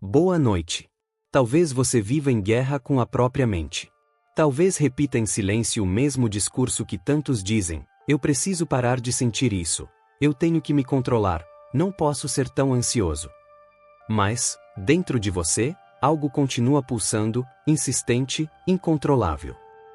Boa noite. Talvez você viva em guerra com a própria mente. Talvez repita em silêncio o mesmo discurso que tantos dizem: eu preciso parar de sentir isso. Eu tenho que me controlar. Não posso ser tão ansioso. Mas, dentro de você, algo continua pulsando, insistente, incontrolável.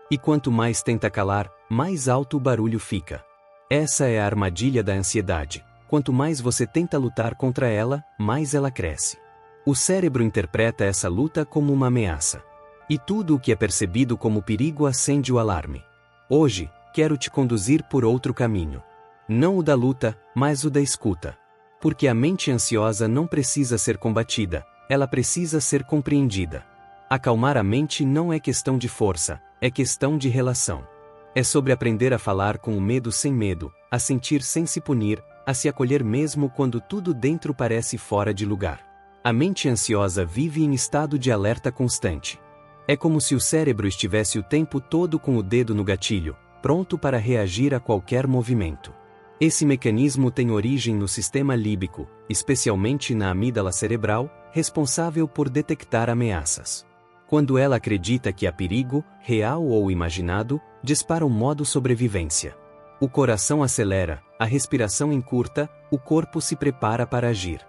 E quanto mais tenta calar, mais alto o barulho fica. Essa é a armadilha da ansiedade. Quanto mais você tenta lutar contra ela, mais ela cresce. O cérebro interpreta essa luta como uma ameaça. E tudo o que é percebido como perigo acende o alarme. Hoje, quero te conduzir por outro caminho. Não o da luta, mas o da escuta. Porque a mente ansiosa não precisa ser combatida, ela precisa ser compreendida. Acalmar a mente não é questão de força, é questão de relação. É sobre aprender a falar com o medo sem medo, a sentir sem se punir, a se acolher mesmo quando tudo dentro parece fora de lugar. A mente ansiosa vive em estado de alerta constante. É como se o cérebro estivesse o tempo todo com o dedo no gatilho, pronto para reagir a qualquer movimento. Esse mecanismo tem origem no sistema límbico, especialmente na amígdala cerebral, responsável por detectar ameaças. Quando ela acredita que há perigo, real ou imaginado, dispara o modo sobrevivência. O coração acelera, a respiração encurta, o corpo se prepara para agir.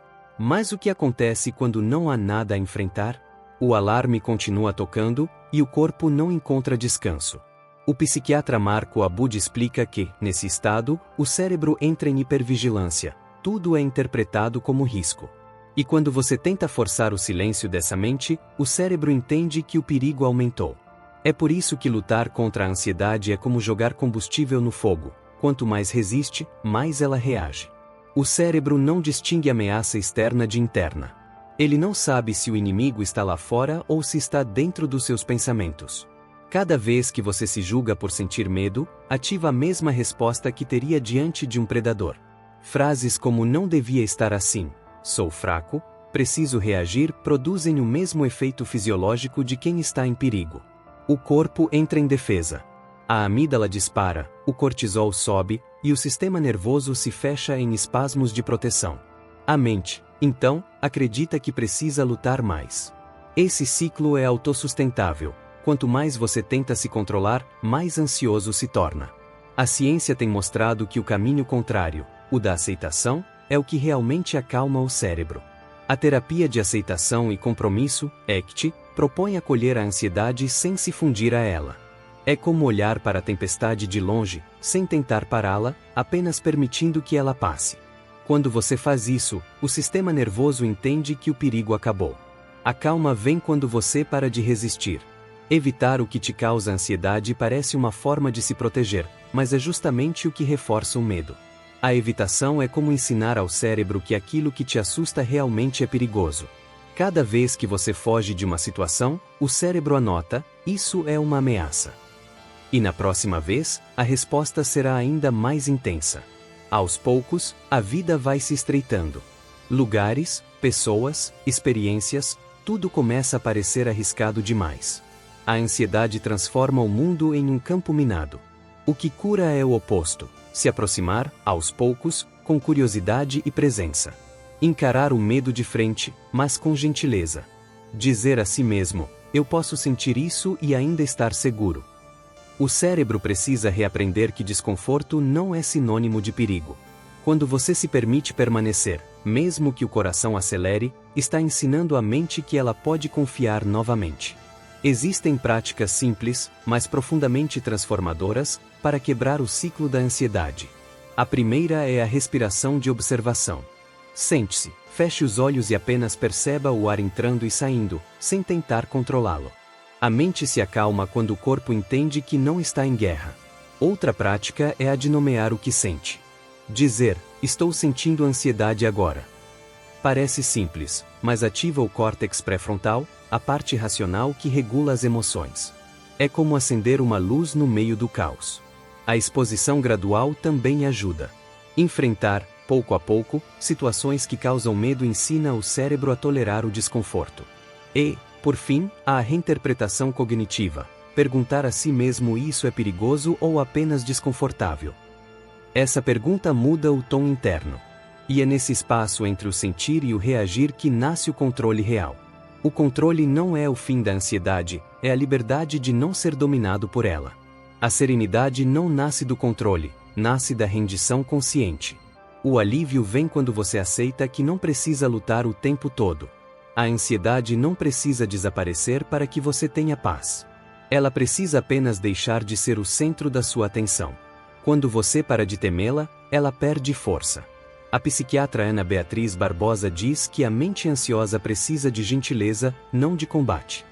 Mas o que acontece quando não há nada a enfrentar? O alarme continua tocando, e o corpo não encontra descanso. O psiquiatra Marco Abud explica que, nesse estado, o cérebro entra em hipervigilância. Tudo é interpretado como risco. E quando você tenta forçar o silêncio dessa mente, o cérebro entende que o perigo aumentou. É por isso que lutar contra a ansiedade é como jogar combustível no fogo. Quanto mais resiste, mais ela reage. O cérebro não distingue ameaça externa de interna. Ele não sabe se o inimigo está lá fora ou se está dentro dos seus pensamentos. Cada vez que você se julga por sentir medo, ativa a mesma resposta que teria diante de um predador. Frases como "não devia estar assim", "sou fraco", "preciso reagir" produzem o mesmo efeito fisiológico de quem está em perigo. O corpo entra em defesa. A amígdala dispara, o cortisol sobe, e o sistema nervoso se fecha em espasmos de proteção. A mente, então, acredita que precisa lutar mais. Esse ciclo é autossustentável. Quanto mais você tenta se controlar, mais ansioso se torna. A ciência tem mostrado que o caminho contrário, o da aceitação, é o que realmente acalma o cérebro. A terapia de aceitação e compromisso, ACT, propõe acolher a ansiedade sem se fundir a ela. É como olhar para a tempestade de longe, sem tentar pará-la, apenas permitindo que ela passe. Quando você faz isso, o sistema nervoso entende que o perigo acabou. A calma vem quando você para de resistir. Evitar o que te causa ansiedade parece uma forma de se proteger, mas é justamente o que reforça o medo. A evitação é como ensinar ao cérebro que aquilo que te assusta realmente é perigoso. Cada vez que você foge de uma situação, o cérebro anota: isso é uma ameaça. E na próxima vez, a resposta será ainda mais intensa. Aos poucos, a vida vai se estreitando. Lugares, pessoas, experiências, tudo começa a parecer arriscado demais. A ansiedade transforma o mundo em um campo minado. O que cura é o oposto: se aproximar, aos poucos, com curiosidade e presença. Encarar o medo de frente, mas com gentileza. Dizer a si mesmo: eu posso sentir isso e ainda estar seguro. O cérebro precisa reaprender que desconforto não é sinônimo de perigo. Quando você se permite permanecer, mesmo que o coração acelere, está ensinando a mente que ela pode confiar novamente. Existem práticas simples, mas profundamente transformadoras, para quebrar o ciclo da ansiedade. A primeira é a respiração de observação. Sente-se, feche os olhos e apenas perceba o ar entrando e saindo, sem tentar controlá-lo. A mente se acalma quando o corpo entende que não está em guerra. Outra prática é a de nomear o que sente. Dizer: estou sentindo ansiedade agora. Parece simples, mas ativa o córtex pré-frontal, a parte racional que regula as emoções. É como acender uma luz no meio do caos. A exposição gradual também ajuda. Enfrentar, pouco a pouco, situações que causam medo ensina o cérebro a tolerar o desconforto. E, por fim, a reinterpretação cognitiva. Perguntar a si mesmo: isso é perigoso ou apenas desconfortável? Essa pergunta muda o tom interno. E é nesse espaço entre o sentir e o reagir que nasce o controle real. O controle não é o fim da ansiedade, é a liberdade de não ser dominado por ela. A serenidade não nasce do controle, nasce da rendição consciente. O alívio vem quando você aceita que não precisa lutar o tempo todo. A ansiedade não precisa desaparecer para que você tenha paz. Ela precisa apenas deixar de ser o centro da sua atenção. Quando você para de temê-la, ela perde força. A psiquiatra Ana Beatriz Barbosa diz que a mente ansiosa precisa de gentileza, não de combate.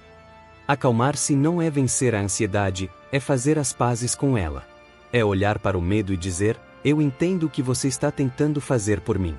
Acalmar-se não é vencer a ansiedade, é fazer as pazes com ela. É olhar para o medo e dizer: eu entendo o que você está tentando fazer por mim.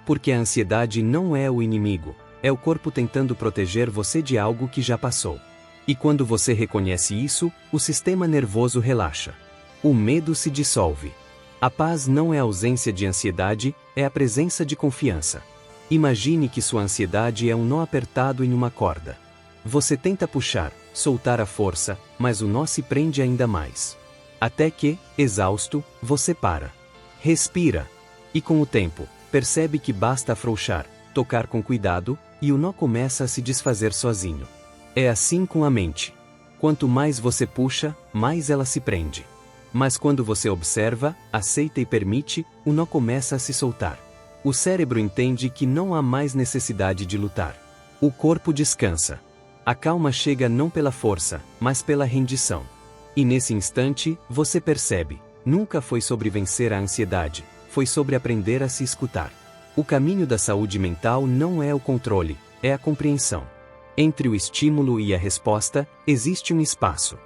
Porque a ansiedade não é o inimigo, é o corpo tentando proteger você de algo que já passou. E quando você reconhece isso, o sistema nervoso relaxa. O medo se dissolve. A paz não é a ausência de ansiedade, é a presença de confiança. Imagine que sua ansiedade é um nó apertado em uma corda. Você tenta puxar, soltar a força, mas o nó se prende ainda mais. Até que, exausto, você para. Respira. E com o tempo, percebe que basta afrouxar, tocar com cuidado, e o nó começa a se desfazer sozinho. É assim com a mente. Quanto mais você puxa, mais ela se prende. Mas quando você observa, aceita e permite, o nó começa a se soltar. O cérebro entende que não há mais necessidade de lutar. O corpo descansa. A calma chega não pela força, mas pela rendição. E nesse instante, você percebe: nunca foi sobre vencer a ansiedade, foi sobre aprender a se escutar. O caminho da saúde mental não é o controle, é a compreensão. Entre o estímulo e a resposta, existe um espaço.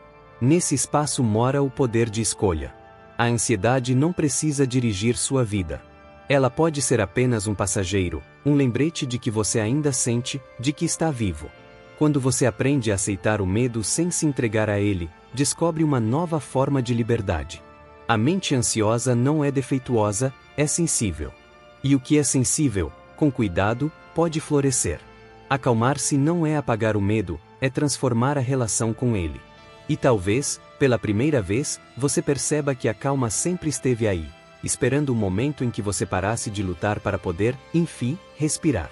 Nesse espaço mora o poder de escolha. A ansiedade não precisa dirigir sua vida. Ela pode ser apenas um passageiro, um lembrete de que você ainda sente, de que está vivo. Quando você aprende a aceitar o medo sem se entregar a ele, descobre uma nova forma de liberdade. A mente ansiosa não é defeituosa, é sensível. E o que é sensível, com cuidado, pode florescer. Acalmar-se não é apagar o medo, é transformar a relação com ele. E talvez, pela primeira vez, você perceba que a calma sempre esteve aí, esperando o momento em que você parasse de lutar para poder, enfim, respirar.